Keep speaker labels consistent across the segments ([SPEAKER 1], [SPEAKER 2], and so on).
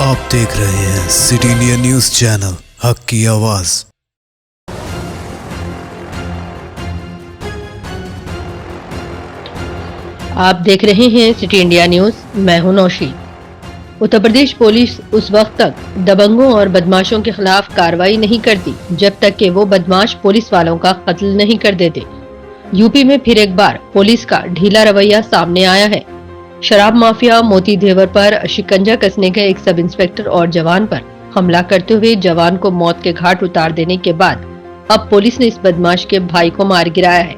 [SPEAKER 1] आप देख रहे हैं सिटी इंडिया न्यूज चैनल, हक की आवाज।
[SPEAKER 2] आप देख रहे हैं सिटी इंडिया न्यूज। मैं हूं नौशी। उत्तर प्रदेश पुलिस उस वक्त तक दबंगों और बदमाशों के खिलाफ कार्रवाई नहीं करती जब तक कि वो बदमाश पुलिस वालों का कत्ल नहीं कर देते। यूपी में फिर एक बार पुलिस का ढीला रवैया सामने आया है। शराब माफिया मोती देवर पर शिकंजा कसने गए एक सब इंस्पेक्टर और जवान पर हमला करते हुए जवान को मौत के घाट उतार देने के बाद अब पुलिस ने इस बदमाश के भाई को मार गिराया है।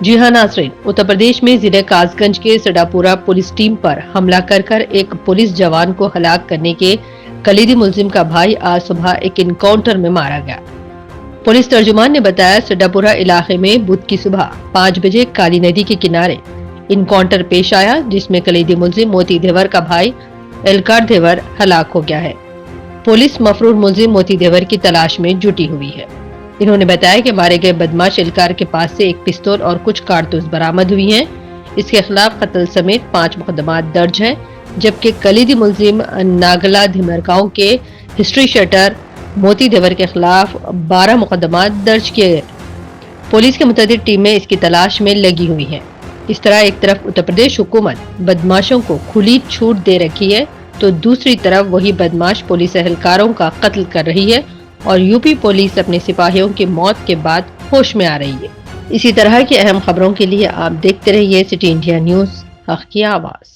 [SPEAKER 2] जी हां नाज़रीन, उत्तर प्रदेश में जिले कासगंज के सडापुरा पुलिस टीम पर हमला कर एक पुलिस जवान को हलाक करने के कलीदी मुलजिम का भाई आज सुबह एक इनकाउंटर में मारा गया। पुलिस तर्जुमान ने बताया, सडापुरा इलाके में बुध की सुबह 5 बजे काली नदी के किनारे इनकाउंटर पेश आया, जिसमें कलीदी मुलजिम मोती देवर का भाई एलकार देवर हलाक हो गया है। पुलिस मफरूर मुलजिम मोती देवर की तलाश में जुटी हुई है। इन्होंने बताया कि मारे गए बदमाश एलकार के पास से एक पिस्तौल और कुछ कारतूस बरामद हुई हैं। इसके खिलाफ कत्ल समेत 5 मुकदमा दर्ज है, जबकि कलीदी मुलजिम नागला धिमरगांव के हिस्ट्री शटर मोती देवर के खिलाफ 12 मुकदमा दर्ज किए गए। पुलिस के मुताबिक टीमें इसकी तलाश में लगी हुई हैं। इस तरह एक तरफ उत्तर प्रदेश हुकूमत बदमाशों को खुली छूट दे रखी है, तो दूसरी तरफ वही बदमाश पुलिस एहलकारों का कत्ल कर रही है और यूपी पुलिस अपने सिपाहियों की मौत के बाद होश में आ रही है। इसी तरह की अहम खबरों के लिए आप देखते रहिए सिटी इंडिया न्यूज, हक की आवाज।